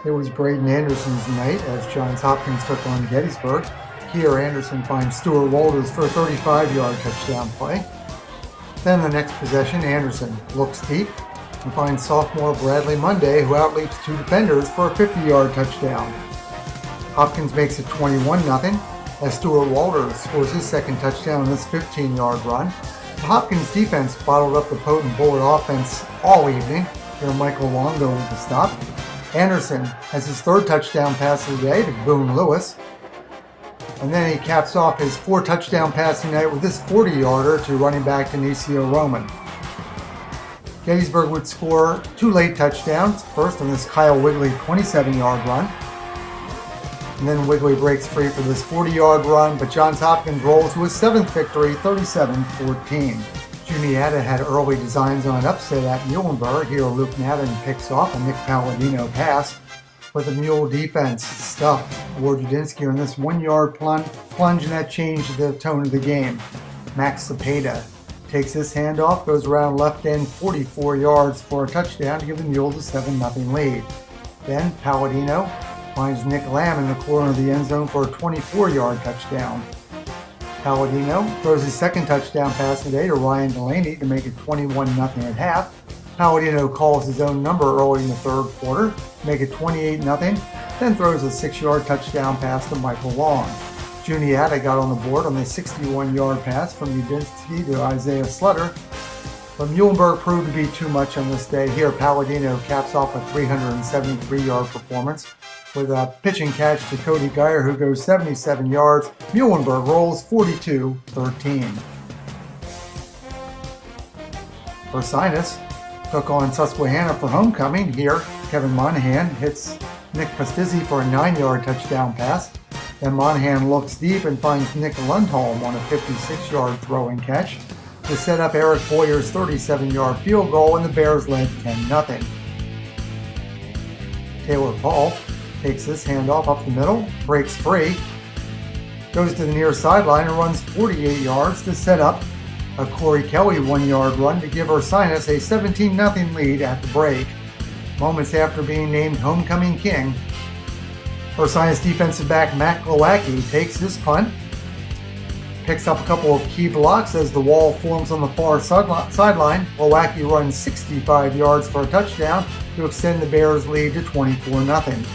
It was Braden Anderson's night as Johns Hopkins took on Gettysburg. Here, Anderson finds Stuart Walters for a 35-yard touchdown play. Then the next possession, Anderson looks deep and finds sophomore Bradley Monday, who outleaps two defenders for a 50-yard touchdown. Hopkins makes it 21-0 as Stuart Walters scores his second touchdown on this 15-yard run. The Hopkins defense bottled up the potent Bullet offense all evening. Here, Michael Longo with the stop. Anderson has his third touchdown pass of the day to Boone Lewis. And then he caps off his 4-touchdown passing night with this 40-yarder to running back Denisio Roman. Gettysburg would score two late touchdowns, first on this Kyle Wigley 27-yard run. And then Wigley breaks free for this 40-yard run, but Johns Hopkins rolls to his seventh victory, 37-14. Juniata had early designs on an upset at Muhlenberg. Here, Luke Nathan picks off a Nick Palladino pass, but the Mule defense stuffed Wojciechowski on this 1-yard plunge, and that changed the tone of the game. Max Cepeda takes this handoff, goes around left end 44 yards for a touchdown to give the Mules a 7-0 lead. Then Palladino finds Nick Lamb in the corner of the end zone for a 24-yard touchdown. Palladino throws his second touchdown pass today to Ryan Delaney to make it 21-0 at half. Palladino calls his own number early in the third quarter to make it 28-0, then throws a 6-yard touchdown pass to Michael Long. Juniata got on the board on the 61-yard pass from Udinski to Isaiah Slutter, but Muhlenberg proved to be too much on this day. Here, Palladino caps off a 373-yard performance with a pitching catch to Cody Geyer, who goes 77 yards. Muhlenberg rolls 42-13. Ursinus took on Susquehanna for homecoming. Here, Kevin Monahan hits Nick Pastizzi for a 9-yard touchdown pass. Then Monahan looks deep and finds Nick Lundholm on a 56-yard throw and catch to set up Eric Boyer's 37-yard field goal, and the Bears led 10-0. Taylor Paul takes this handoff up the middle, breaks free, goes to the near sideline and runs 48 yards to set up a Corey Kelly 1-yard run to give Ursinus a 17-0 lead at the break. Moments after being named Homecoming King, Ursinus defensive back Matt Glowacki takes this punt, picks up a couple of key blocks as the wall forms on the far sideline. Glowacki runs 65 yards for a touchdown to extend the Bears' lead to 24-0.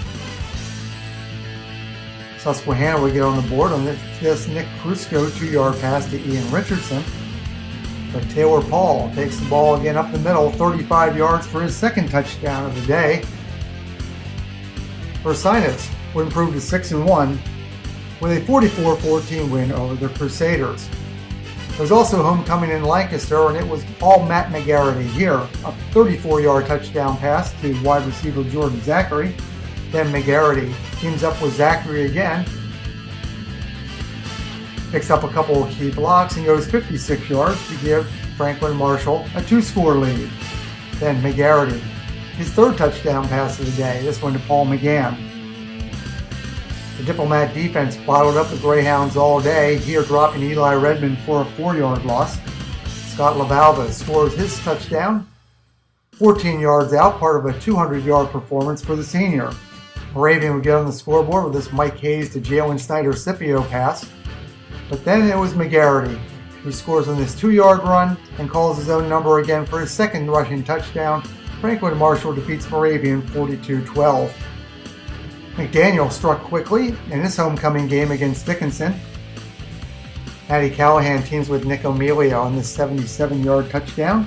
Susquehanna would get on the board on this Nick Krusco 2-yard pass to Ian Richardson. But Taylor Paul takes the ball again up the middle, 35 yards for his second touchdown of the day. Ursinus would improve to 6-1 with a 44-14 win over the Crusaders. There was also homecoming in Lancaster, and it was all Matt McGarity. Here, a 34-yard touchdown pass to wide receiver Jordan Zachary. Then McGarity teams up with Zachary again, picks up a couple of key blocks and goes 56 yards to give Franklin Marshall a 2-score lead. Then McGarity, his third touchdown pass of the day, this one to Paul McGann. The Diplomat defense bottled up the Greyhounds all day, here dropping Eli Redmond for a 4-yard loss. Scott LaValva scores his touchdown, 14 yards out, part of a 200-yard performance for the senior. Moravian would get on the scoreboard with this Mike Hayes to Jalen Snyder Scipio pass. But then it was McGarity who scores on this 2-yard run and calls his own number again for his second rushing touchdown. Franklin Marshall defeats Moravian 42-12. McDaniel struck quickly in his homecoming game against Dickinson. Matty Callahan teams with Nick Amelia on this 77-yard touchdown.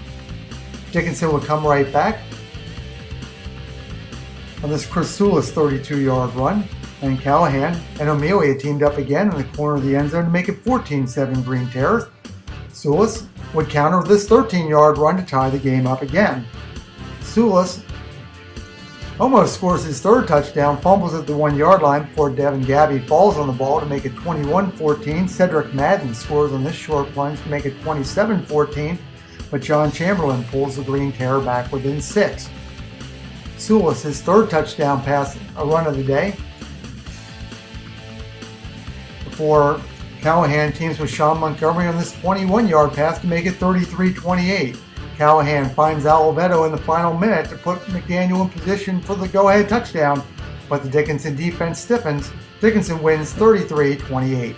Dickinson would come right back on this Chris Soulis 32-yard run, and Callahan and Amelia teamed up again in the corner of the end zone to make it 14-7 Green Terrors. Soulis would counter with this 13-yard run to tie the game up again. Soulis almost scores his third touchdown, fumbles at the 1-yard line before Devin Gabby falls on the ball to make it 21-14. Cedric Madden scores on this short plunge to make it 27-14, but John Chamberlain pulls the Green Terror back within 6. Soulis, his third touchdown pass, a run of the day, before Callahan teams with Sean Montgomery on this 21-yard pass to make it 33-28. Callahan finds Oliveto in the final minute to put McDaniel in position for the go-ahead touchdown, but the Dickinson defense stiffens. Dickinson wins 33-28.